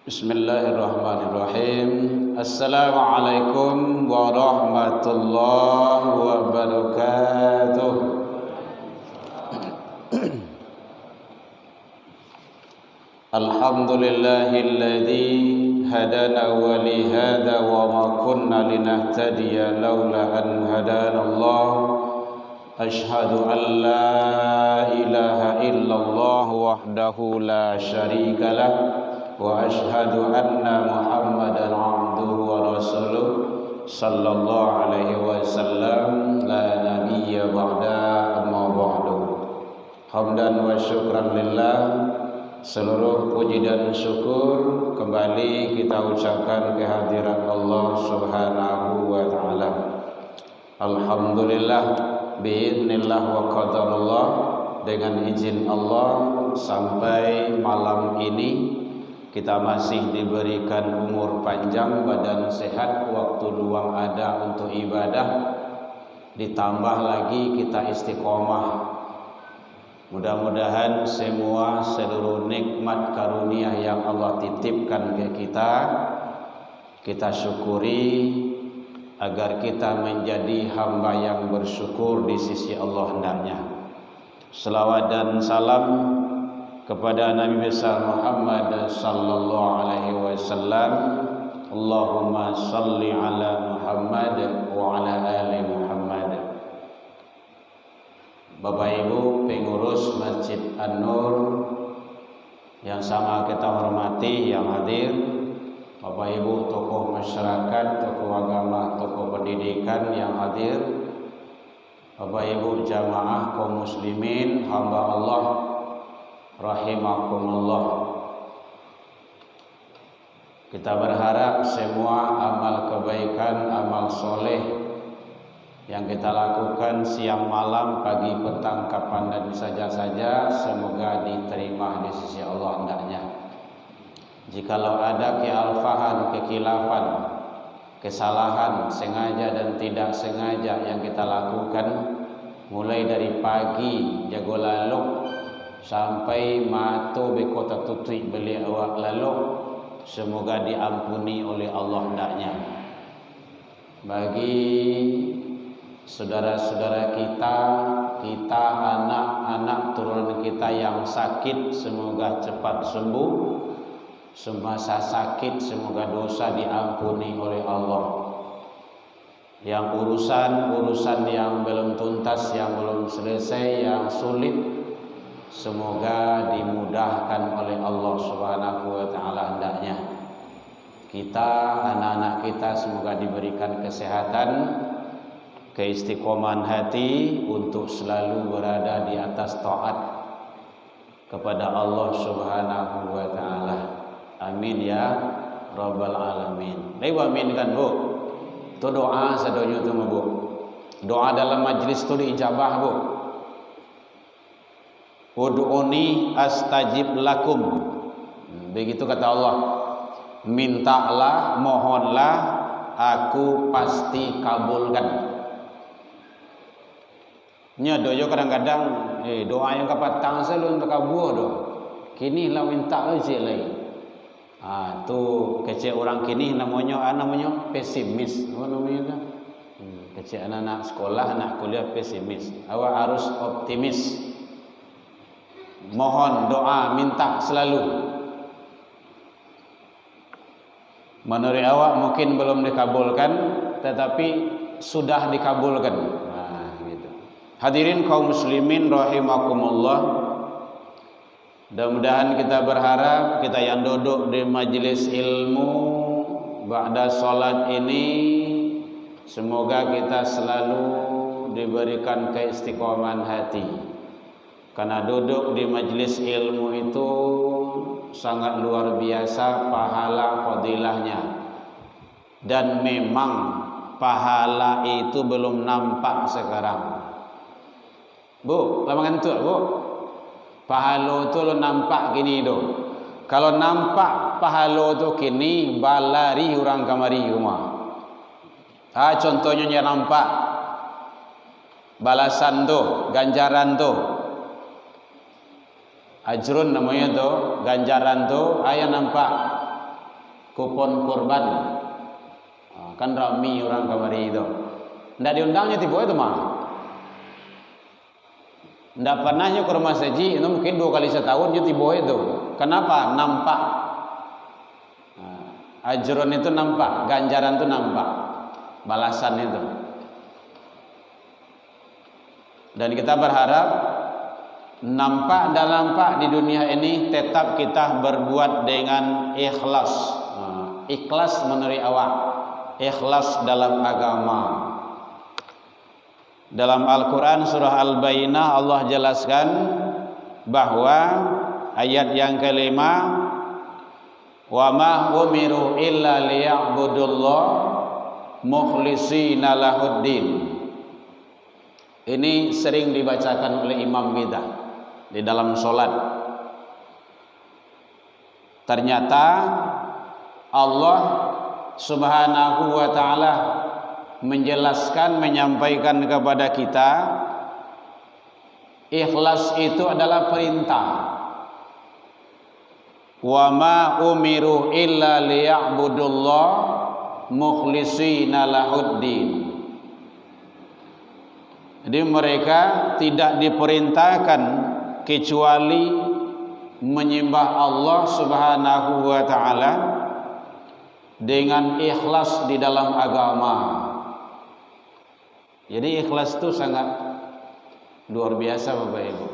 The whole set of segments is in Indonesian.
Bismillahirrahmanirrahim. Assalamualaikum warahmatullahi wabarakatuh. Alhamdulillahilladzi hadana wa li hadza wa ma kunna linahtadiya laula an hadanallah. Ashhadu an la ilaha illallah wahdahu la syarika lah wa ashhadu anna Muhammadan abduhu wa rasuluh sallallahu alaihi wasallam la nabiyya ba'da amma ba'du. Hamdan wa syukran lillah. Seluruh puji dan syukur kembali kita ucapkan kehadiran Allah Subhanahu wa taala. Alhamdulillah biiznillah wa qadarullah, dengan izin Allah sampai malam ini kita masih diberikan umur panjang, badan sehat, waktu luang ada untuk ibadah, ditambah lagi kita istiqomah. Mudah-mudahan semua seluruh nikmat karunia yang Allah titipkan ke kita syukuri agar kita menjadi hamba yang bersyukur di sisi Allah hendaknya. Selawat dan salam kepada Nabi besar Muhammad sallallahu alaihi wasallam. Allahumma salli ala Muhammad wa ala ali Muhammad. Bapak Ibu pengurus Masjid An-Nur yang sama kita hormati, yang hadir, Bapak Ibu tokoh masyarakat, tokoh agama, tokoh pendidikan yang hadir, Bapak Ibu jamaah kaum muslimin, hamba Allah rahimakumullah. Kita berharap semua amal kebaikan, amal soleh yang kita lakukan siang malam, pagi petang, kapan dan saja semoga diterima di sisi Allah hendaknya. Jikalau ada kealfahan, kekilafan, kesalahan sengaja dan tidak sengaja yang kita lakukan, mulai dari pagi jago laluk sampai mato bekota tutui beli awak laluk, semoga diampuni oleh Allah hendaknya. Bagi saudara-saudara kita, anak-anak turunan kita yang sakit, semoga cepat sembuh. Semasa sakit semoga dosa diampuni oleh Allah. Yang urusan yang belum tuntas, yang belum selesai, yang sulit, semoga dimudahkan oleh Allah Subhanahu wa taala hendaknya. Kita, anak-anak kita semoga diberikan kesehatan, keistiqomahan hati untuk selalu berada di atas taat kepada Allah Subhanahu wa taala. Amin ya rabbal alamin. Baik, amin kan Bu? Itu doa sadonya tu Bu. Doa dalam majlis tu diijabah Bu. Ud'uni astajib lakum. Begitu kata Allah. Mintalah, mohonlah, aku pasti kabulkan. Nya doa kadang-kadang doa yang kapatang selalu untuk kabul do. Kini lah minta aja lagi. Tu kecil orang kini namanya pesimis. Apa namanya? Kecil anak sekolah, anak kuliah pesimis. Awak harus optimis. Mohon doa, minta selalu. Menurut awak mungkin belum dikabulkan, tetapi sudah dikabulkan. Gitu. Hadirin kaum muslimin rahimakumullah. Mudah-mudahan kita berharap kita yang duduk di majelis ilmu ba'da salat ini, semoga kita selalu diberikan keistiqomahan hati, Karena duduk di majelis ilmu itu sangat luar biasa pahala fadilahnya. Dan memang pahala itu belum nampak sekarang. Bu, lama ngantuk bu. Pahala itu lo nampak gini do. Kalau nampak pahala itu kini balari orang kamari rumah. Contohnya yang nampak balasan tu, ganjaran tu. Ajrun namanya tu, ganjaran tu, ayah nampak kupon kurban. Kan rami orang kamari itu. Ndak diundangnya tiba itu mah. Ndak pernahnya ke rumah saji, itu mungkin 2 kali setahun dia tiba itu. Kenapa? Nampak. Ajrun itu nampak, ganjaran itu nampak, balasan itu. Dan kita berharap nampak dan nampak di dunia ini tetap kita berbuat dengan ikhlas. Ikhlas menurut awak, ikhlas dalam agama. Dalam Al-Quran surah Al-Bayyinah Allah jelaskan bahwa ayat yang kelima, wa ma umiru illa liya'budullah mukhlishina lahuddin. Ini sering dibacakan oleh imam kita di dalam sholat. Ternyata Allah subhanahu wa ta'ala menjelaskan, menyampaikan kepada kita, ikhlas itu adalah perintah. Wa ma umiru illa liya'budullah mukhlishina lahuddin. Jadi mereka tidak diperintahkan kecuali menyembah Allah subhanahu wa ta'ala dengan ikhlas di dalam agama. Jadi ikhlas itu sangat luar biasa Bapak Ibu.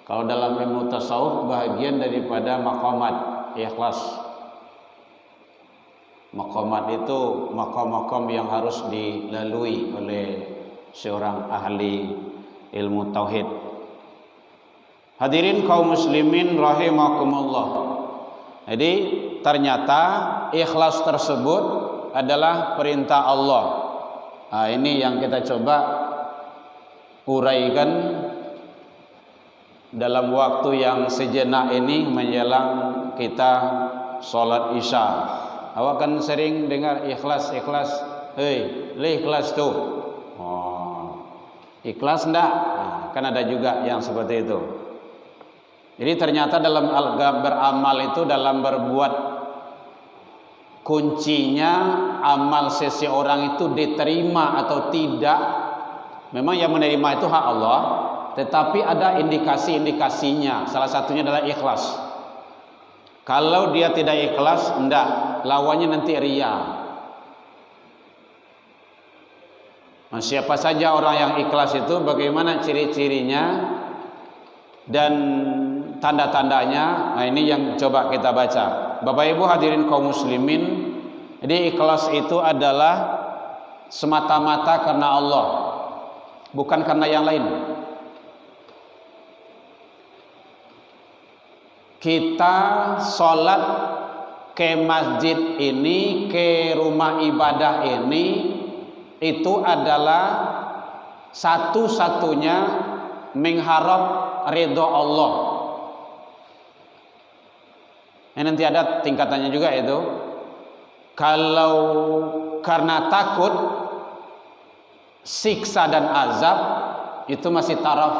Kalau dalam ilmu tasawuf bahagian daripada maqamat ikhlas. Maqamat itu maqam-maqam yang harus dilalui oleh seorang ahli ilmu tauhid. Hadirin kaum muslimin rahimakumullah. Jadi ternyata ikhlas tersebut adalah perintah Allah. Ini yang kita coba uraikan dalam waktu yang sejenak ini menjelang kita sholat isya. Awak kan sering dengar ikhlas. Hei, ikhlas tu. Ikhlas ndak? Kan ada juga yang seperti itu. Jadi ternyata dalam beramal itu, dalam berbuat, kuncinya amal seseorang itu diterima atau tidak. Memang yang menerima itu hak Allah, tetapi ada indikasi-indikasinya. Salah satunya adalah ikhlas. Kalau dia tidak ikhlas, enggak, lawannya nanti riya. Nah, siapa saja orang yang ikhlas itu, bagaimana ciri-cirinya dan tanda-tandanya? Nah, ini yang coba kita baca. Bapak Ibu hadirin kaum muslimin, jadi ikhlas itu adalah semata-mata karena Allah, bukan karena yang lain. Kita sholat ke masjid ini, ke rumah ibadah ini, itu adalah satu-satunya mengharap ridho Allah. Nanti ada tingkatannya juga itu. Kalau karena takut siksa dan azab, itu masih taraf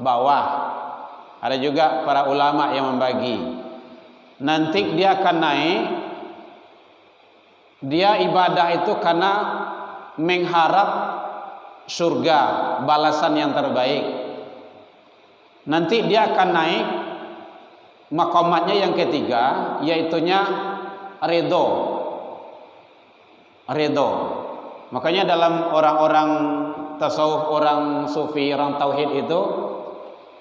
bawah. Ada juga para ulama yang membagi. Nanti dia akan naik. Dia ibadah itu karena mengharap surga, balasan yang terbaik. Nanti dia akan naik maqamatnya yang ketiga, yaitunya ridho. Makanya dalam orang-orang tasawuf, orang sufi, orang tauhid itu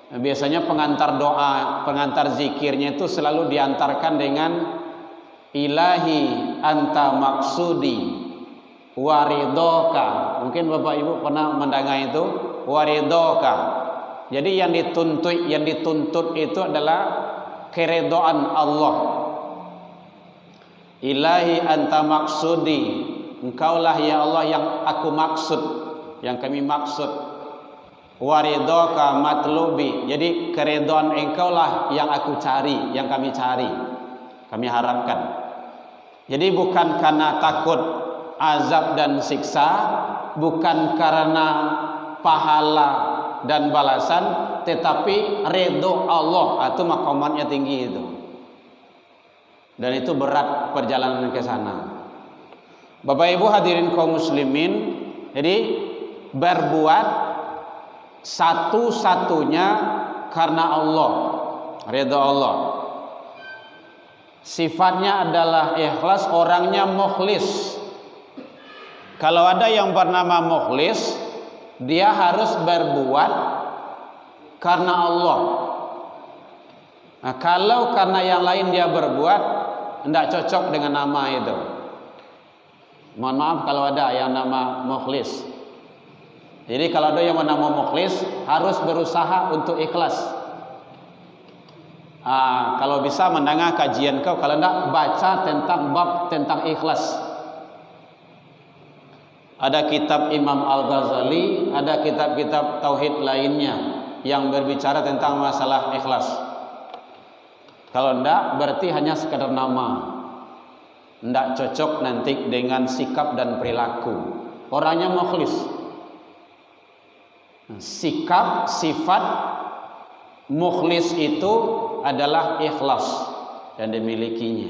biasanya pengantar doa, pengantar zikirnya itu selalu diantarkan dengan ilahi anta maksudi waridoka. Mungkin Bapak Ibu pernah mendengar itu, waridoka. Jadi yang dituntut itu adalah keridhaan Allah. Ilahi anta maksudi, engkaulah ya Allah yang aku maksud, yang kami maksud. Waridhaka matlubi, jadi keridhaan engkaulah yang aku cari, yang kami cari, kami harapkan. Jadi bukan karena takut azab dan siksa, bukan karena pahala dan balasan, tetapi ridho Allah, itu maqamatnya tinggi itu. Dan itu berat perjalanan ke sana. Bapak Ibu hadirin kaum muslimin, jadi berbuat satu-satunya karena Allah, ridha Allah. Sifatnya adalah ikhlas, orangnya mukhlis. Kalau ada yang bernama mukhlis, dia harus berbuat karena Allah. Nah, kalau karena yang lain dia berbuat, tidak cocok dengan nama itu. Mohon maaf kalau ada yang nama mukhlis. Jadi kalau ada yang bernama mukhlis, harus berusaha untuk ikhlas. Kalau bisa mendengar kajian kau, kalau tidak baca tentang bab tentang ikhlas. Ada kitab Imam Al-Ghazali, ada kitab-kitab tauhid lainnya yang berbicara tentang masalah ikhlas. Kalau tidak, berarti hanya sekedar nama. Tidak cocok nanti dengan sikap dan perilaku. Orangnya mukhlis. Sikap, sifat mukhlis itu adalah ikhlas yang dimilikinya.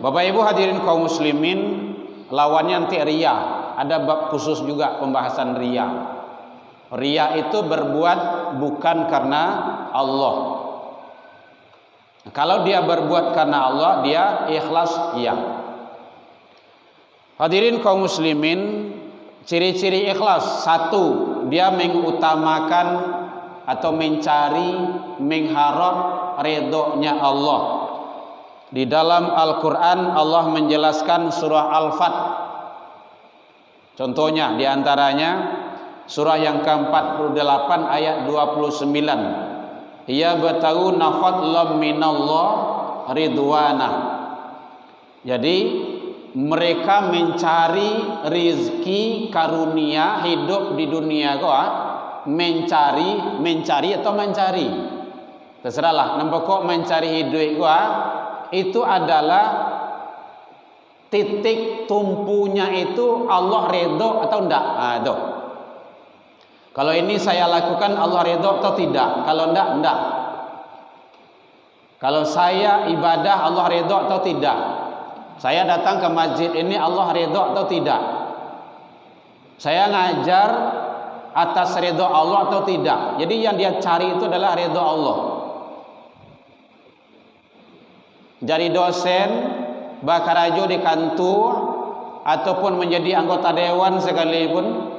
Bapak Ibu hadirin kaum muslimin, lawannya nanti riya. Ada bab khusus juga pembahasan riya. Riya itu berbuat bukan karena Allah. Kalau dia berbuat karena Allah, dia ikhlas, iya. Hadirin kaum muslimin, ciri-ciri ikhlas: satu, dia mengutamakan atau mencari, mengharap ridhonya Allah. Di dalam Al-Quran Allah menjelaskan surah Al-Fat. Contohnya diantaranya surah yang ke-48 ayat 29. Ya bataguna fadlan minallah ridwana. Jadi mereka mencari rizki karunia hidup di dunia mencari atau mencari, terserahlah. Nampak kok mencari hidup itu adalah titik tumpunya itu Allah ridho atau enggak. Itu. Kalau ini saya lakukan Allah ridho atau tidak? Kalau enggak. Kalau saya ibadah Allah ridho atau tidak? Saya datang ke masjid ini Allah ridho atau tidak? Saya ngajar atas ridho Allah atau tidak? Jadi yang dia cari itu adalah ridho Allah. Jadi dosen, bakarajo di kantor, ataupun menjadi anggota dewan sekalipun,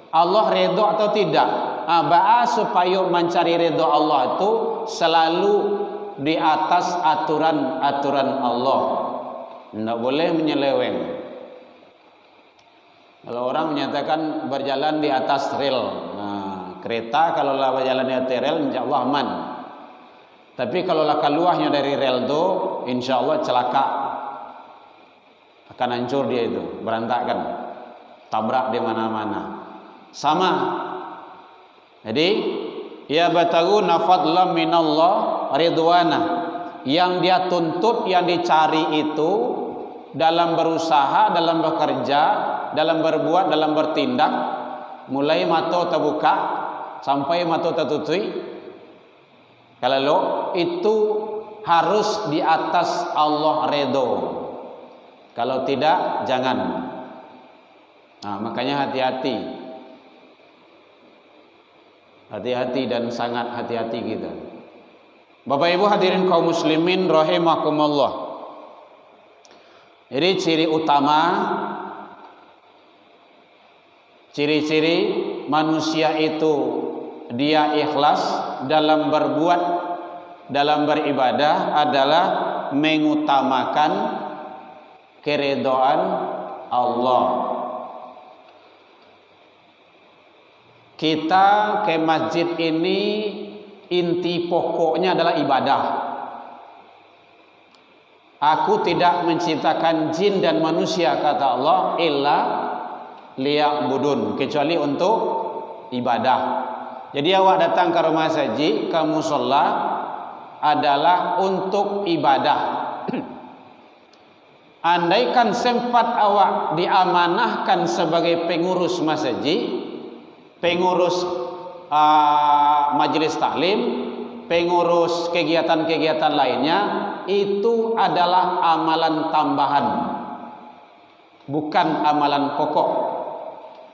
Allah ridho atau tidak? Supaya mencari ridho Allah itu selalu di atas aturan-aturan Allah. Tidak boleh menyeleweng. Kalau orang menyatakan berjalan di atas rel, kereta kalau lah berjalan di atas rel, insya Allah aman. Tapi kalau lah keluarnya dari rel itu, insya Allah celaka, akan hancur dia itu, berantakan, tabrak di mana-mana. Sama. Jadi, ya bataguna fadlan minallah ridwana. Yang dia tuntut, yang dicari itu dalam berusaha, dalam bekerja, dalam berbuat, dalam bertindak, mulai mata terbuka sampai mata tertutup, kalau itu harus di atas Allah ridho. Kalau tidak, jangan. Makanya hati-hati. Hati-hati dan sangat hati-hati kita. Bapak Ibu hadirin kaum muslimin rahimakumullah. Jadi ciri-ciri manusia itu dia ikhlas dalam berbuat, dalam beribadah adalah mengutamakan keridhaan Allah. Kita ke masjid ini inti pokoknya adalah ibadah. Aku tidak menciptakan jin dan manusia, kata Allah, illa liya'budun, kecuali untuk ibadah. Jadi awak datang ke rumah saji, ke musola adalah untuk ibadah. Andaikan sempat awak diamanahkan sebagai pengurus masjid, pengurus majelis taklim, pengurus kegiatan-kegiatan lainnya, itu adalah amalan tambahan, bukan amalan pokok.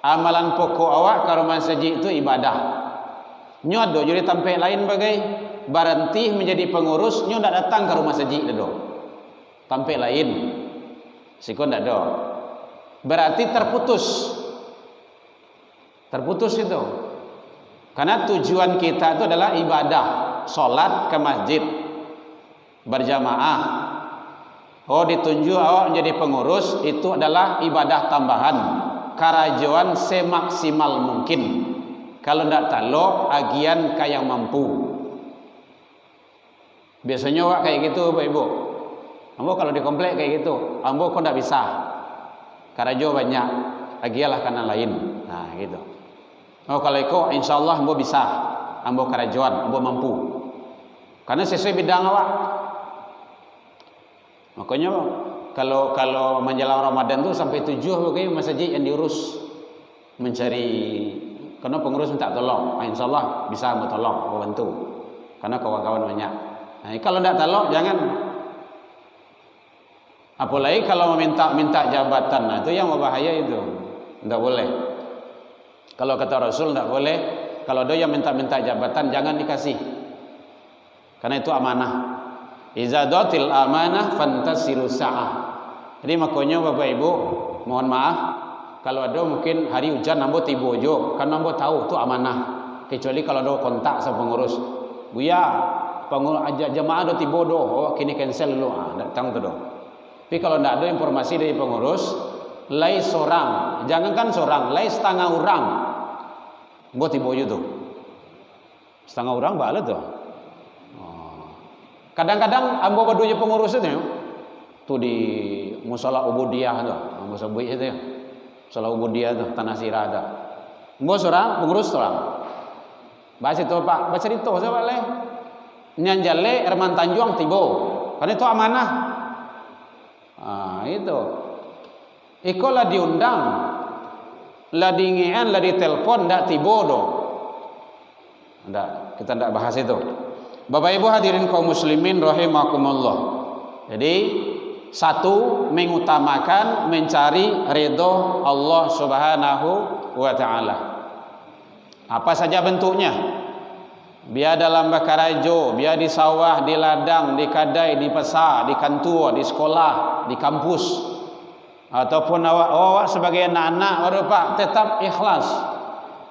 Amalan pokok awak ke rumah saji itu ibadah. Nyo ado jadi tampe lain bagai berhenti menjadi pengurus, nyo ndak datang ke rumah saji ado. Tampe lain. Sikon ndak ada. Berarti terputus. Terputus itu. Karena tujuan kita itu adalah ibadah, salat ke masjid berjamaah. Oh, ditunjuk awak menjadi pengurus, itu adalah ibadah tambahan. Karajuan semaksimal mungkin. Kalau ndak talo agian ka yang mampu. Biasanya awak kayak gitu, Bapak Ibu. Ambo kalau di komplek kayak gitu, ambo kok ndak bisa. Karajo banyak, agialah kanan lain. Nah, gitu. Oh, kalau iko insyaallah ambo bisa. Ambo karajuan, ambo mampu. Karena sesuai bidang awak. Makanya kalau menjelang Ramadan tuh sampai 7 pokoknya masjid yang diurus mencari, karena pengurus minta tolong. Insyaallah bisa mau tolong, mau bantu. Karena kawan-kawan banyak. Nah, kalau tidak tolong jangan. Apalagi kalau minta jabatan, nah itu yang berbahaya itu. Tidak boleh. Kalau kata Rasul tidak boleh. Kalau ada yang minta jabatan jangan dikasih. Karena itu amanah. Iza datil amanah fantasiru sa'ah. Jadi makanya Bapak Ibu, mohon maaf kalau ada mungkin hari hujan nambo tibo jo, kan nambo tahu itu amanah. Kecuali kalau ada kontak sama pengurus. Buya, pengurus aja jemaah do tibo do, oh kini cancel dulu. Datang tu do. Tapi kalau tidak ada informasi dari pengurus, lai seorang, jangankan seorang, lai setengah orang. Buat tibo jo tu. Setengah orang balik tu. Kadang-kadang ambo badunya pengurus itu tuh di musala Ubudiyah tuh, ambo sebut itu ya. Musala Ubudiyah tuh, Tanah Sirah tuh. Ambo seorang pengurus seorang. Bahas itu Pak, baca itu siapa le? Nyanjale Herman Tanjung tibo. Karena itu amanah. Itu. Iko lah diundang, lah diingian, lah ditelepon, ndak tibo do. Ndak, kita ndak bahas itu. Bapak Ibu hadirin kaum muslimin rahimakumullah. Jadi satu, mengutamakan mencari ridho Allah Subhanahu wa taala. Apa saja bentuknya. Biar dalam bakarajo, biar di sawah, di ladang, di kadai, di pasar, di kantor, di sekolah, di kampus. Ataupun awak sebagai anak-anak baru Pak tetap ikhlas.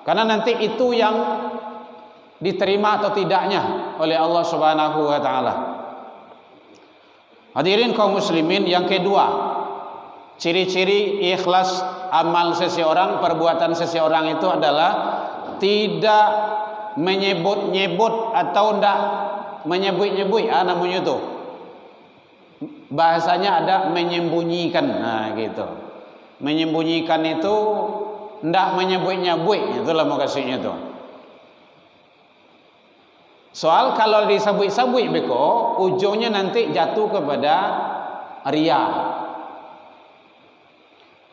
Karena nanti itu yang diterima atau tidaknya oleh Allah Subhanahu wa taala. Hadirin kaum muslimin, yang kedua, ciri-ciri ikhlas amal seseorang, perbuatan seseorang itu adalah tidak menyebut-nyebut atau tidak menyebut-nyebut, namanya itu. Bahasanya ada menyembunyikan. Nah, gitu. Menyembunyikan itu tidak menyebut-nyebut, itulah maksudnya itu. Soal kalau disebut-sebut beko, ujungnya nanti jatuh kepada ria.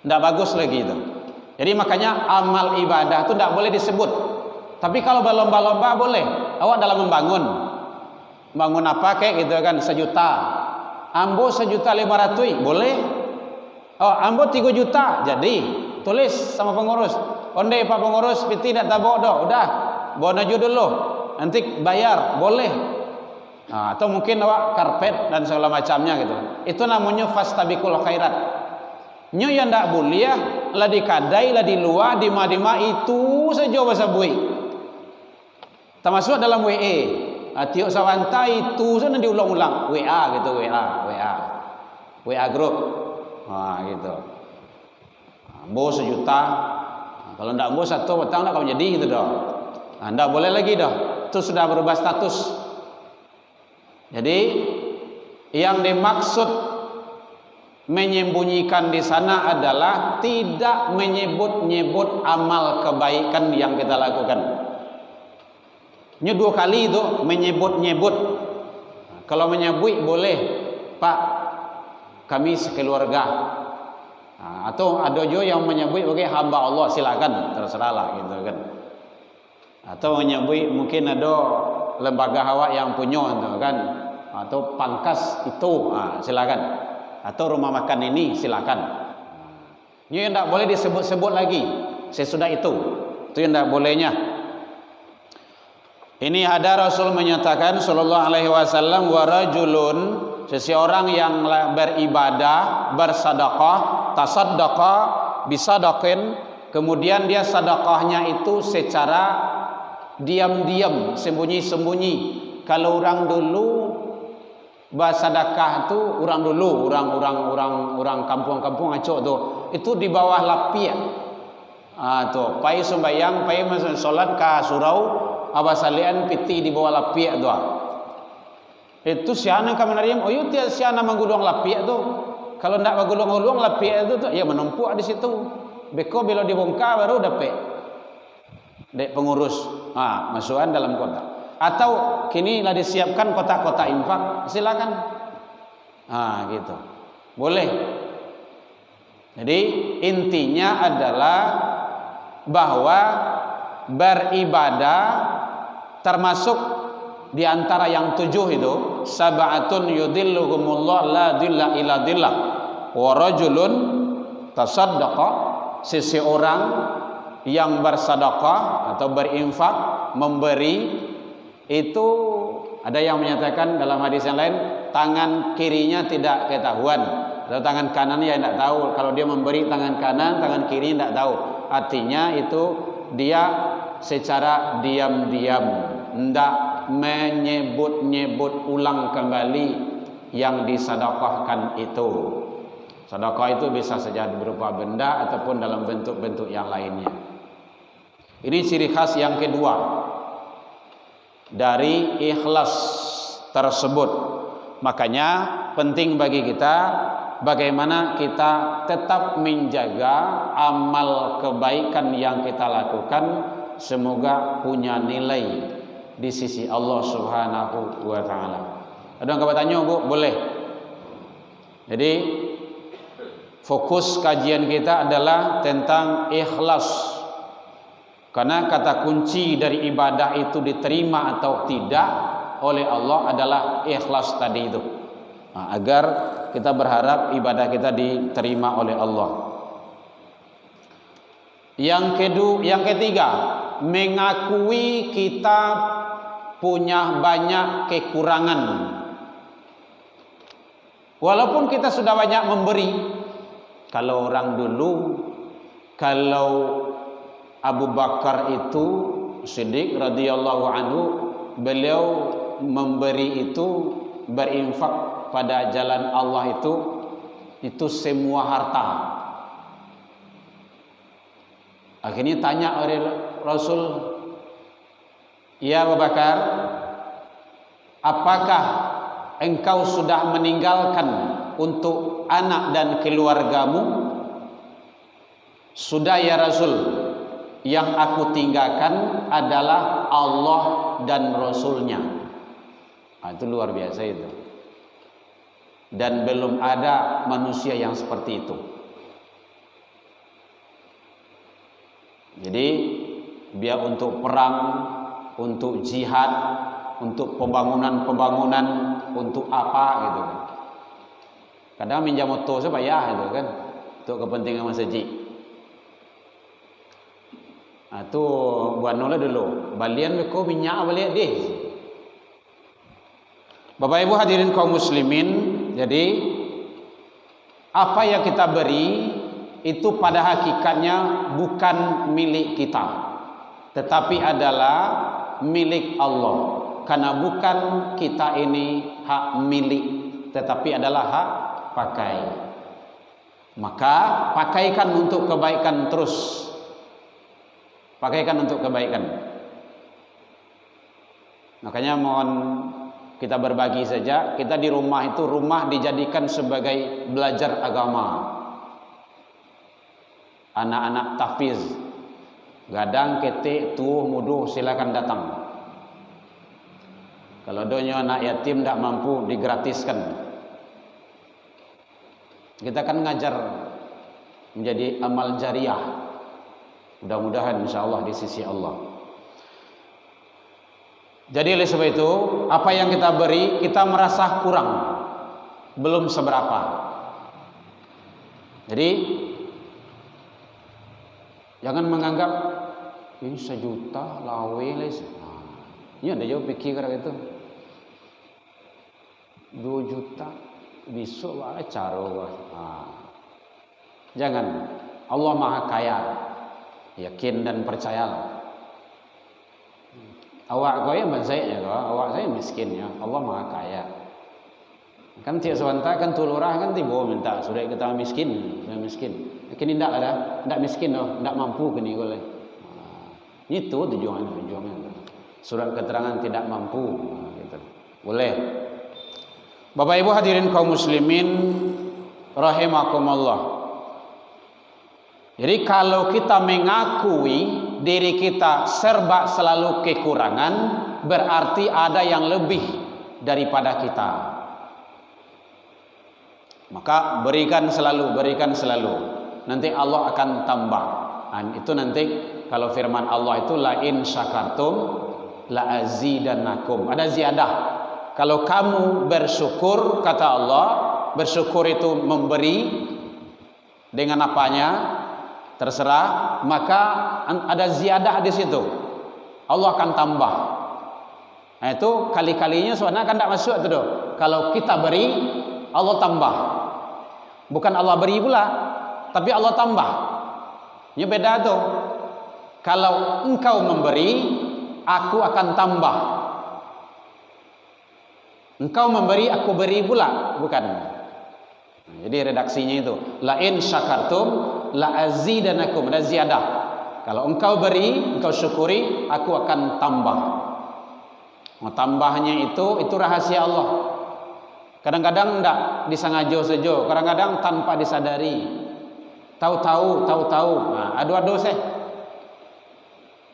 Tidak bagus lagi itu. Jadi makanya amal ibadah itu tidak boleh disebut. Tapi kalau berlomba-lomba boleh. Awak dalam membangun. Bangun apa kayak gitu kan, 1 juta. Ambo 1.500.000 boleh. Oh, ambo 3 juta. Jadi tulis sama pengurus. Onde Pak pengurus piti tidak tabok do. Udah, bawa aja dulu. Nanti bayar, boleh. Nah, atau mungkin awak karpet dan segala macamnya gitu. Itu namanya fastabiqul khairat. Nyo yang ndak boleh lah di kadai, lah di luar, di ma itu saja bahasa bui. Termasuk dalam WA. Tiok sawanta itu sana diulang-ulang. WA gitu, WA grup. Nah, gitu. Bo 1 juta. Kalau ndak mau satu petang ndak kau jadi gitu dah. Ndak boleh lagi dah. Itu sudah berubah status. Jadi yang dimaksud menyembunyikan di sana adalah tidak menyebut-nyebut amal kebaikan yang kita lakukan. Ini 2 kali itu menyebut-nyebut. Kalau menyebut boleh, Pak, kami sekeluarga. Atau ada juga yang menyebut sebagai hamba Allah, silakan, terserahlah gitu kan. Atau menyebut mungkin ada lembaga hawa yang punya gitu kan. Atau pangkas itu, silakan. Atau rumah makan ini, silakan. Ini yang tidak boleh disebut-sebut lagi. Sesudah itu yang tidak bolehnya. Ini ada Rasul menyatakan sallallahu alaihi wasallam, wa rajulun, seseorang yang beribadah, bersedekah, tasaddaqa bisadaqin, kemudian dia sedekahnya itu secara diam-diam, sembunyi-sembunyi. Kalau orang dulu bersedekah tu, orang kampung-kampung acok tu, itu di bawah lapiak. Tu pai sembayang, pai masuk solat ka surau, abasalian piti di bawah lapiak tu. Itu siana ka menarim, oh yu tiada siana menggulung lapiak tu. Kalau ndak menggulung-gulung lapiak itu ya menumpuk di situ. Beko bila dibongkar baru dapat dek pengurus. Masukan dalam kotak. Atau kini lah disiapkan kotak-kotak infak, silakan. Gitu. Boleh. Jadi intinya adalah bahwa beribadah termasuk di antara yang 7 itu, sab'atun yudhilluhumullah la dhilla illa dhillah, wa rajulun tasaddaqa, seseorang yang bersedekah atau berinfak, memberi, itu ada yang menyatakan dalam hadis yang lain, tangan kirinya tidak ketahuan, atau tangan kanannya tidak tahu. Kalau dia memberi tangan kanan, tangan kiri tidak tahu. Artinya itu dia secara diam-diam, tidak menyebut-nyebut ulang kembali yang disedekahkan itu. Sedekah itu bisa saja berupa benda ataupun dalam bentuk-bentuk yang lainnya. Ini ciri khas yang kedua dari ikhlas tersebut. Makanya penting bagi kita bagaimana kita tetap menjaga amal kebaikan yang kita lakukan semoga punya nilai di sisi Allah Subhanahu wa taala. Ada yang bertanya, Bu? Boleh. Jadi fokus kajian kita adalah tentang ikhlas. Karena kata kunci dari ibadah itu diterima atau tidak oleh Allah adalah ikhlas tadi itu. Agar kita berharap ibadah kita diterima oleh Allah. Yang ketiga, mengakui kita punya banyak kekurangan. Walaupun kita sudah banyak memberi. Kalau orang dulu, kalau Abu Bakar itu Siddiq radhiyallahu anhu, beliau memberi itu, berinfak pada jalan Allah itu semua harta. Akhirnya tanya oleh Rasul, "Ya Abu Bakar, apakah engkau sudah meninggalkan untuk anak dan keluargamu?" "Sudah ya Rasul. Yang aku tinggalkan adalah Allah dan Rasulnya." Itu luar biasa itu. Dan belum ada manusia yang seperti itu. Jadi biar untuk perang, untuk jihad, untuk pembangunan, untuk apa gitu kan. Kadang minjam motor supaya itu kan untuk kepentingan masjid. Tu buat nolak dulu. Balian beko minyak balik deh. Bapak Ibu hadirin kaum muslimin, jadi apa yang kita beri itu pada hakikatnya bukan milik kita, tetapi adalah milik Allah. Karena bukan kita ini hak milik, tetapi adalah hak pakai. Maka pakaikan untuk kebaikan terus. pakaikan untuk kebaikan. Makanya mohon kita berbagi saja. Kita di rumah itu, rumah dijadikan sebagai belajar agama. Anak-anak tahfiz, gadang, ketik, tuh, muduh, silakan datang. Kalau donya anak yatim tidak mampu, digratiskan. Kita akan ngajar menjadi amal jariah. Mudah-mudahan insya Allah di sisi Allah. Jadi oleh sebab itu, apa yang kita beri, kita merasa kurang, belum seberapa. Jadi jangan menganggap ini 1 juta lawe les. Ini ada jauh pikir kira itu. 2 juta besok lah cara. Jangan. Allah Maha Kaya. Yakin dan percayalah. Awak kau yang bansaiknya kau, awak saya miskin ya. Allah Maha Kaya. Kan tiap sebentar kan tulurah kan tiba minta sudah kita miskin, saya miskin. Kini ndak ada, ndak miskin doh, ndak mampu kini boleh. Itu tujuannya. Surat keterangan tidak mampu, gitu. Boleh. Bapak Ibu hadirin kaum muslimin rahimakumullah. Jadi kalau kita mengakui diri kita serba selalu kekurangan, berarti ada yang lebih daripada kita. Maka berikan selalu. Nanti Allah akan tambah. Dan itu nanti kalau firman Allah itu la in syakartum la azidannakum. Ada ziyadah. Kalau kamu bersyukur, kata Allah, bersyukur itu memberi dengan apanya? Terserah, maka ada ziyadah di situ. Allah akan tambah. Nah, itu kali-kalinya sebenarnya kan tidak masuk itu doh. Kalau kita beri, Allah tambah. Bukan Allah beri pula, tapi Allah tambah. Ini beda tuh. Kalau engkau memberi, aku akan tambah. Engkau memberi, aku beri pula, bukan. Nah, jadi redaksinya itu la in syakartum la azidanakum, ada ziyadah. Kalau engkau beri, engkau syukuri, aku akan tambah. Tambahnya itu rahasia Allah. Kadang-kadang enggak disengaja saja, kadang-kadang tanpa disadari. Tahu-tahu. Nah, adu-adu sih.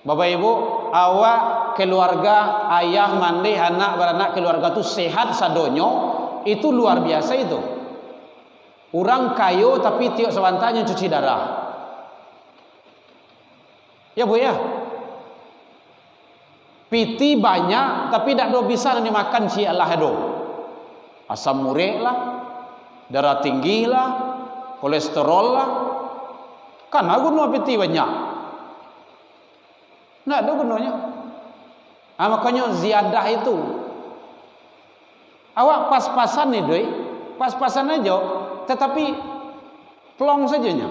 Bapak Ibu, awak keluarga, ayah, mandi, anak, beranak, keluarga itu sehat sadonyo, itu luar biasa itu. Orang kayu tapi tiap sebentarnya cuci darah. Ya Bu ya. Piti banyak tapi tidak bisa dimakan cialah do. Asam urat lah, darah tinggi lah, kolesterol lah. Kan aku nu piti banyak. Nggak ada gunanya. Makanya ziyadah itu. Awak pas-pasan nih doi, pas-pasan aja. Tetapi plong sajanya.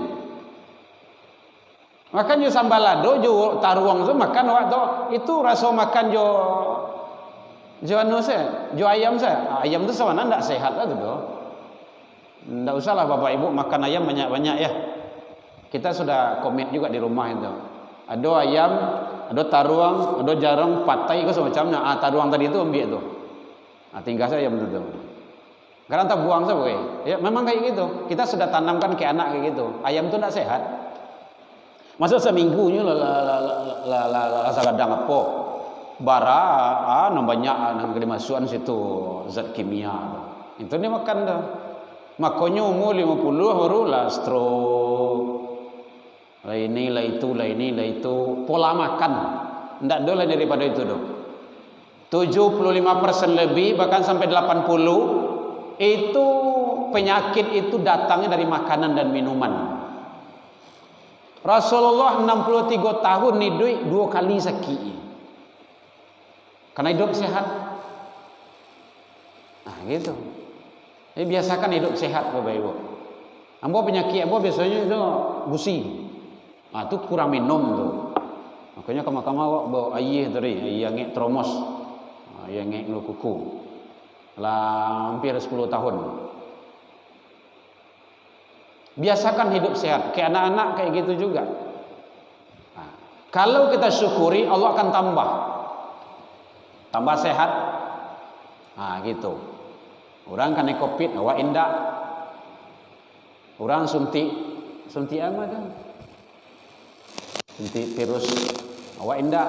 Makan jo sambalado jo taruang tu makan waktu itu rasa makan jo anu saya, jo ayam saya. Ayam tu sebenarnya ndak sehat lah tu doh. Ndak usahlah Bapak Ibu makan ayam banyak-banyak ya. Kita sudah komit juga di rumah itu. Ada ayam, ada taruang, ada jarang, patai ke semacamnya. Taruang tadi itu ambil tu. Tinggal saya ayam tu. Karena tak buang saja, ya memang kayak gitu. Kita sudah tanamkan ke anak kayak gitu. Ayam itu tidak sehat. Masa seminggunya lah sagadang apa? Bara, banyak dimasukkan situ zat kimia. Itu dia makan dah. Makanya umur 50 barulah stroke. Lah ini, lah itu. Pola makan. Tidak ada daripada itu doh. 75% lebih bahkan sampai 80 itu penyakit itu datangnya dari makanan dan minuman. Rasulullah 63 tahun hidup 2 kali sakit. Karena hidup sehat. Nah gitu. Jadi biasakan hidup sehat Bapak Ibu. Ambo penyakit ambo biasanya itu gusi. Nah itu kurang minum tuh. Makanya kama-kama bawa air tadi, air ngek tromos. Air ngek kuku. Lah hampir 10 tahun. Biasakan hidup sehat. Kayak anak-anak kayak gitu juga. Nah, Kalau kita syukuri, Allah akan tambah sehat. Nah gitu. Orang kena COVID, awak indah. Orang suntik apa kan? Suntik virus, awak indah.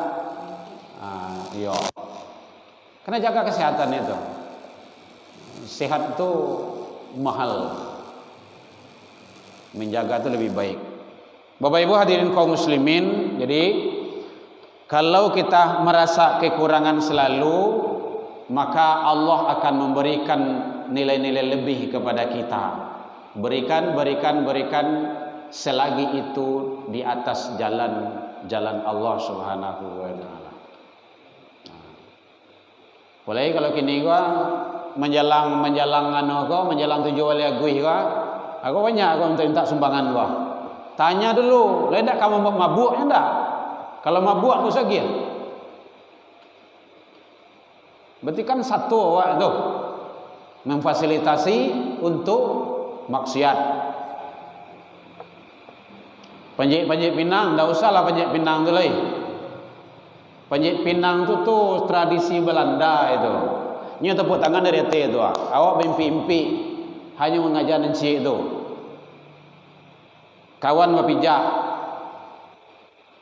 Iya. Kena jaga kesehatan itu. Sehat itu mahal. Menjaga itu lebih baik. Bapak Ibu hadirin kaum muslimin, jadi kalau kita merasa kekurangan selalu, maka Allah akan memberikan nilai-nilai lebih kepada kita. Berikan selagi itu di atas jalan Allah Subhanahu wa taala. Boleh kalau kini gua menjelang tujuh wali agui gua, aku banyak aku minta sumbangan gua. Tanya dulu, tidak kamu mabuk enggak? Kalau mabuk aku sagir. Berarti kan satu awak tu memfasilitasi untuk maksiat. Panjik Pinang, tidak usahlah Panjik Pinang tu lagi. Panjik Pinang tu tradisi Belanda itu. Ini tepuk tangan dari hati itu. Awak mimpi hanya mengajar encik itu. Kawan berpijak.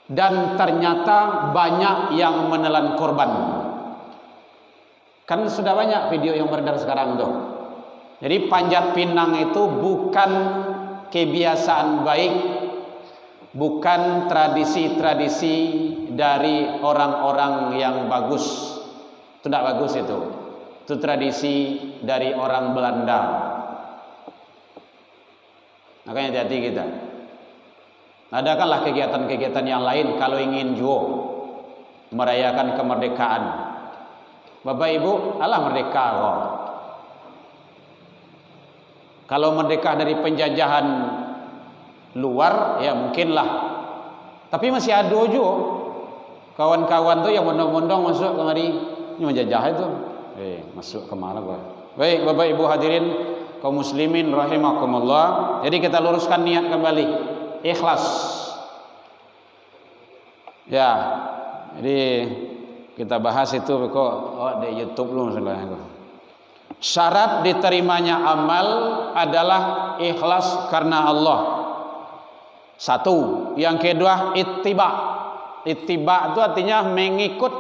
Dan ternyata banyak yang menelan korban. Kan sudah banyak video yang beredar sekarang tuh. Jadi panjat pinang itu bukan kebiasaan baik, bukan tradisi-tradisi dari orang-orang yang bagus. Itu tidak bagus itu. Itu tradisi dari orang Belanda. Makanya hati-hati kita. Adakanlah kegiatan-kegiatan yang lain kalau ingin merayakan kemerdekaan. Bapak Ibu, Allah merdeka kok. Kalau merdeka dari penjajahan luar, ya mungkinlah. Tapi masih ada juga kawan-kawan tuh yang mondong-mondong masuk kemari. Ini menjajah itu. Masuk kemana gua? Baik, Bapak Ibu hadirin kaum muslimin rahimakumullah. Jadi kita luruskan niat kembali. Ikhlas. Ya, jadi kita bahas itu kok di YouTube lu masalahnya. Syarat diterimanya amal adalah ikhlas karena Allah. Satu, yang kedua ittiba. Ittiba itu artinya mengikut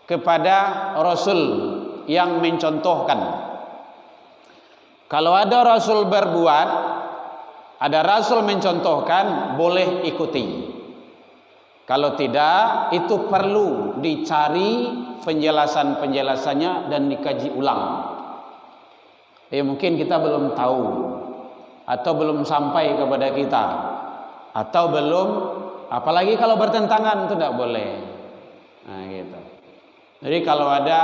kepada Rasul yang mencontohkan. Kalau ada Rasul berbuat, ada Rasul mencontohkan, boleh ikuti. Kalau tidak, itu perlu dicari penjelasan-penjelasannya dan dikaji ulang. Mungkin kita belum tahu, atau belum sampai kepada kita, atau belum, apalagi kalau bertentangan itu tidak boleh. Nah gitu. Jadi kalau ada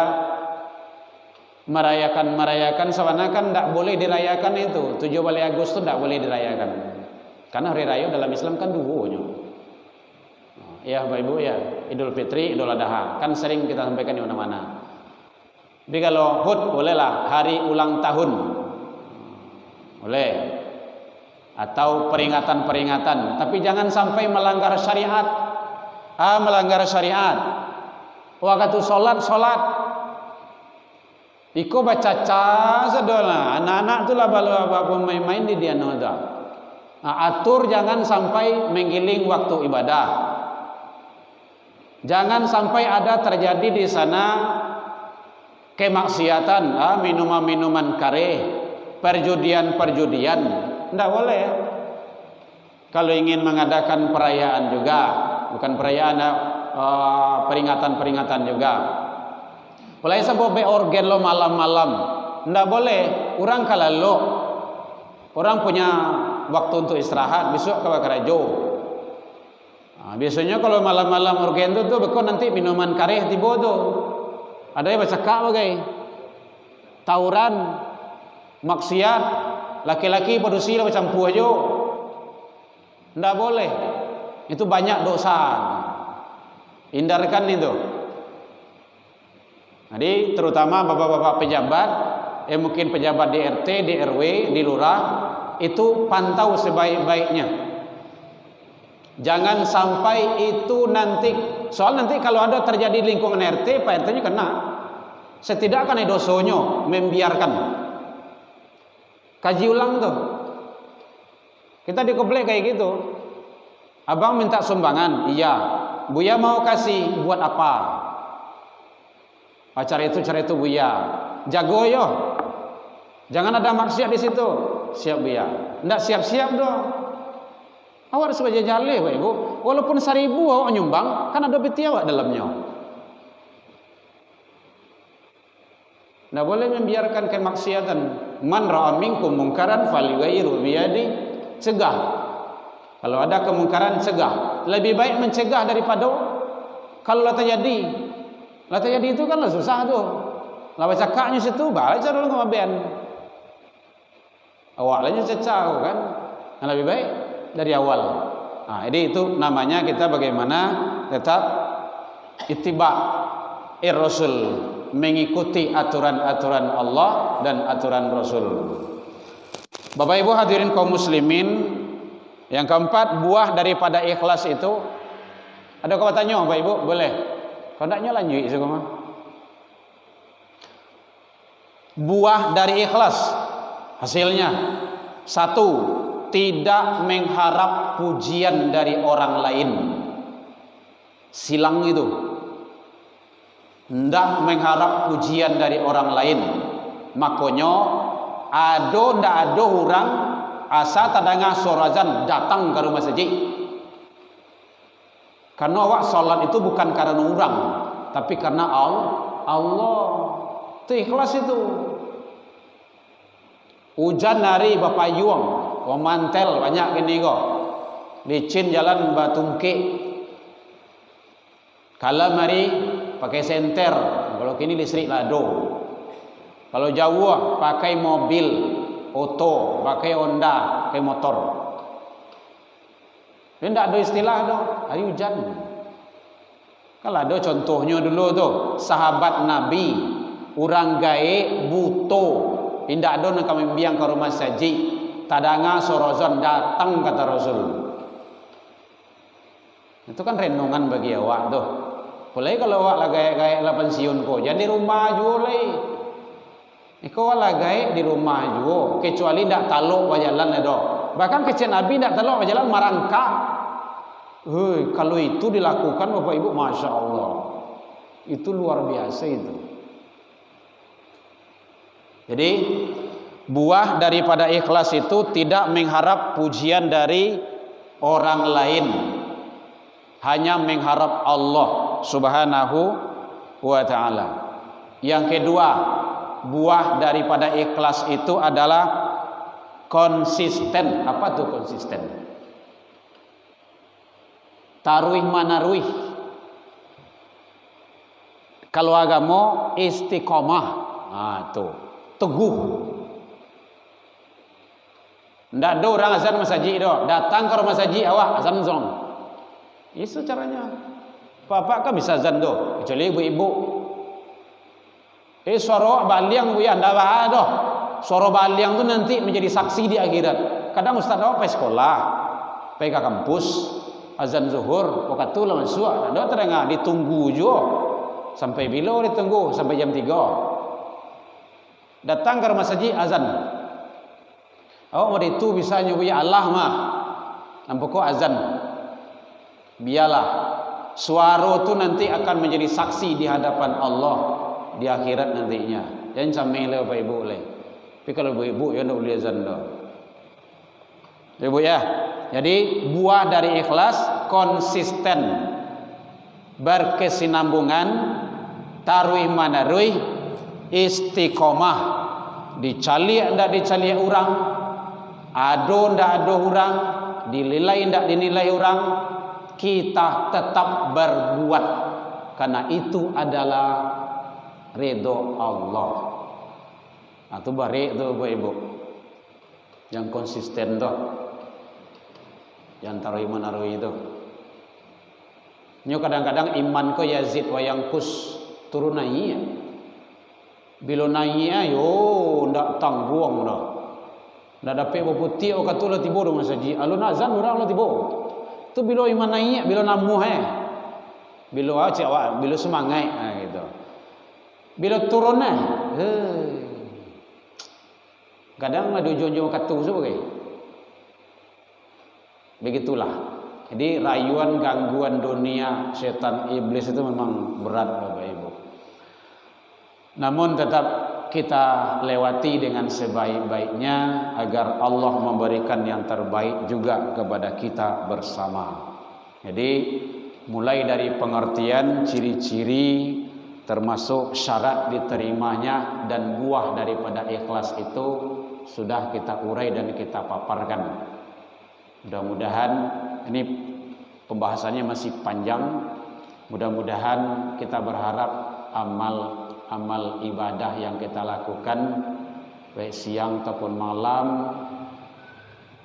merayakan sebenarnya tidak boleh dirayakan itu 7 Wali Agustus tidak boleh dirayakan karena hari raya dalam Islam kan duanya. Ya Bapak Ibu ya, Idul Fitri, Idul Adha kan sering kita sampaikan di mana-mana. Tapi kalau HUT bolehlah, hari ulang tahun boleh, atau peringatan-peringatan, tapi jangan sampai melanggar syariat. Melanggar syariat. Waktu sholat Iko baca sedola anak-anak tu lah baru main-main di dia nada. Atur jangan sampai menggiling waktu ibadah. Jangan sampai ada terjadi di sana kemaksiatan, minuman-minuman kare, perjudian. Tidak boleh. Kalau ingin mengadakan perayaan juga, bukan perayaan, peringatan-peringatan juga. Mulai sebab organ lo malam-malam, ndak boleh. Orang kalau orang punya waktu untuk istirahat, besok ke Bakarajo. Biasanya kalau malam-malam organ itu bekon nanti minuman kareh tiba tu. Ada yang bercakap bagai tawuran, maksiat, laki-laki produksi macam puah jo. Ndak boleh. Itu banyak dosa. Hindarkan itu. Jadi terutama bapak-bapak pejabat, mungkin pejabat di RT, di RW, di lurah, itu pantau sebaik-baiknya. Jangan sampai itu nanti, soal nanti kalau ada terjadi lingkungan RT, Pak RT-nya kena. Setidaknya dosonyo membiarkan. Kaji ulang tuh. Kita di komplek kayak gitu. Abang minta sumbangan, iya. Buya mau kasih, buat apa? Cara itu Buya. Jago yo. Jangan ada maksiat di situ. Siap Buya. Ndak siap-siap dong. Awak sebagai jale, Pak Ibu. Walaupun 1000 awak nyumbang, kan ada beti awak dalamnya. Ndak boleh membiarkan kemaksiatan. Man ra'a minkum mungkaran falyughayyirhu biyadi, cegah. Kalau ada kemungkaran, cegah. Lebih baik mencegah daripada kalau lah terjadi. Lah terjadi itu kan lah susah tuh. Lah baca kaknya situ, baca dulu kemabian. Awak lainnya cecah kan. Nah, lebih baik dari awal. Nah, jadi itu namanya kita bagaimana tetap ittiba Rasul, mengikuti aturan-aturan Allah dan aturan Rasul. Bapak Ibu hadirin kaum muslimin, yang keempat, buah daripada ikhlas itu ada kau tanya Bapak Ibu, boleh? Kau naknya lanjut semua. Buah dari ikhlas hasilnya, satu, tidak mengharap pujian dari orang lain. Silang itu. Ndak mengharap pujian dari orang lain. Makanya ndak ada orang asa tadanga sorazan datang ke rumah masjid. Karena awak salat itu bukan karena orang, tapi karena Allah. Itu ikhlas itu. Hujan hari Bapak Yuang, mantel banyak gini kok. Licin jalan Batungke. Kalau mari pakai senter, kalau kini listrik lado. Kalau jauh pakai mobil, oto, pakai Honda, pakai motor. Ini tidak ada istilah dong, hari hujan. Kalau ada contohnya dulu tuh, sahabat Nabi, orang gae buto, tidak ada nak kami biang ke rumah saji, tadanga sorozon datang kata Rasul. Itu kan renungan bagi awak tuh. Boleh kalau awak lah gae lah pensiun ko, jadi rumah jual leh. Iko lah gae di rumah jual, kecuali tidak taluk wajalan ada. Bahkan kecil Nabi tidak taluk wajalan marangka. Hei, kalau itu dilakukan Bapak Ibu, Masya Allah, itu luar biasa itu. Jadi buah daripada ikhlas itu tidak mengharap pujian dari orang lain, hanya mengharap Allah Subhanahu wa ta'ala. Yang kedua, buah daripada ikhlas itu adalah konsisten. Apa tuh konsisten? Taruih manaruih. Kalau agama istiqomah, tuh teguh. Ndak ada orang azan masjid doh, datang ke rumah masjid awak azan zong. Itu caranya. Bapak kan bisa azan doh, kecuali ibu-ibu. Suara baliang bu ya ndak ada. Suara baliang tu nanti menjadi saksi di akhirat. Kadang ustaz awak pergi sekolah, pergi ke kampus, azan zuhur, waktu tu lah masuk, ada terengah ditunggu jo. Sampai bila ditunggu? Sampai jam 3. Datang ke rumah masjid azan. Awak mau itu bisa nyubuhi Allah mah. Nampak kok azan. Biarlah suara tu nanti akan menjadi saksi di hadapan Allah di akhirat nantinya. Jangan sampai le Bapak Ibu le. Tapi kalau ibu ya ndak boleh azan dah. Ibu ya. Jadi buah dari ikhlas konsisten, berkesinambungan, taruih manaruih, istiqomah, dicali ndak dicali orang, ado ndak ado orang, dinilai ndak dinilai orang, kita tetap berbuat karena itu adalah ridho Allah. Atau barik tu Bapak Ibu, yang konsisten tu. Yang taruh iman arwah itu. Nyo kadang-kadang iman ko yazid wa yangkus turun naik. Bila naik yo ndak tangguang dah. Ndak dapat beputih o katulah tibo rumah saji. Alun azan orang lah tibo. Tu Tu bila iman naik, bila namuh bila awak, bila semangat gitu. Bila turun kadang ada ujung-ujung katu sebagai. Begitulah. Jadi rayuan gangguan dunia setan iblis itu memang berat Bapak Ibu. Namun tetap kita lewati dengan sebaik-baiknya agar Allah memberikan yang terbaik juga kepada kita bersama. Jadi mulai dari pengertian ciri-ciri termasuk syarat diterimanya dan buah daripada ikhlas itu sudah kita urai dan kita paparkan. Mudah-mudahan ini pembahasannya masih panjang. Mudah-mudahan kita berharap amal ibadah yang kita lakukan baik siang ataupun malam,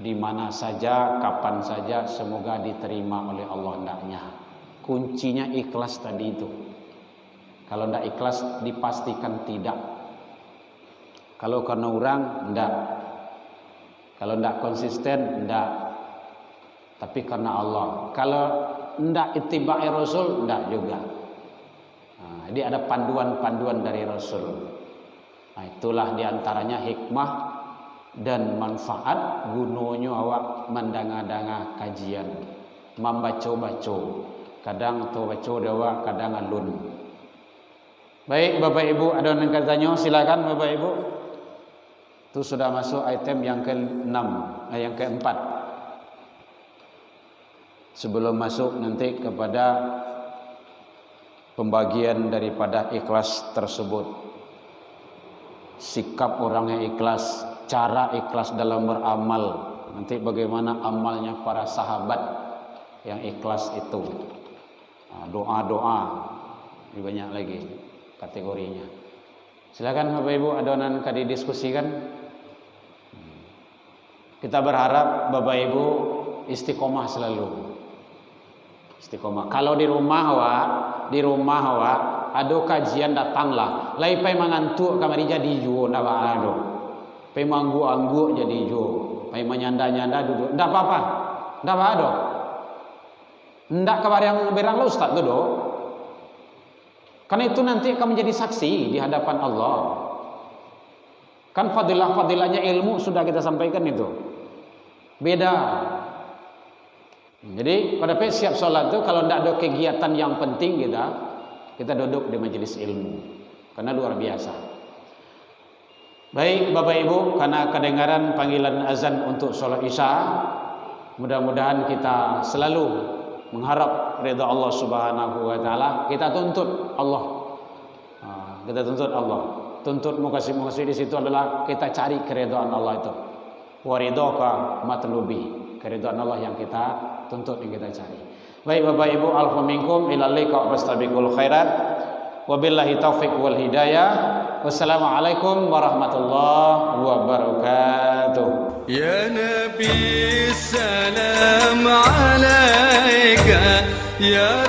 di mana saja, kapan saja, semoga diterima oleh Allah hendaknya. Kuncinya ikhlas tadi itu. Kalau tidak ikhlas dipastikan tidak. Kalau karena orang tidak. Kalau tidak konsisten tidak. Tapi karena Allah. Kalau tidak ittiba'i Rasul tidak juga. Jadi ada panduan-panduan dari Rasul. Nah, itulah diantaranya hikmah dan manfaat gunanya awak mendanga-danga kajian, membaca-baca. Kadang tu baca dewa, kadang alun. Baik Bapak Ibu, ada yang tanya, silakan Bapak Ibu. Itu sudah masuk item yang ke-6, yang ke-4. Sebelum masuk nanti kepada pembagian daripada ikhlas tersebut. Sikap orang yang ikhlas, cara ikhlas dalam beramal. Nanti bagaimana amalnya para sahabat yang ikhlas itu. Doa-doa, banyak lagi kategorinya. Silakan Bapak Ibu, ada yang akan didiskusikan. Kita berharap Bapak Ibu istiqomah selalu. Istiqomah. Kalau di rumah awak ada kajian datanglah. Lai pai mangantuk kamari jadi jo ndak ada. Pai manggu-anggu jadi jo. Pai menyanda-nyanda duduk. Ndak apa-apa. Ndak ada. Ndak kabar yang berang lo Ustaz tu do. Karena itu nanti akan menjadi saksi di hadapan Allah. Kan fadilah-fadilahnya ilmu sudah kita sampaikan itu. Beda. Jadi pada siap sholat itu kalau tidak ada kegiatan yang penting kita duduk di majelis ilmu karena luar biasa. Baik Bapak Ibu, karena kedengaran panggilan azan untuk sholat isya, mudah-mudahan kita selalu mengharap ridha Allah Subhanahu wa taala. Kita tuntut Allah. Kita tuntut Allah. Tuntut mukasih-mukasih di situ adalah kita cari keridhaan Allah itu. Wa ridhaka matlubi. Keridhaan Allah yang kita tuntut, yang kita cari. Baik Bapak Ibu, alfa minkum ila liqa fastabiqul khairat. Wabillahi taufiq wal hidayah. Wassalamualaikum warahmatullahi wabarakatuh. Ya Nabi salam alaika ya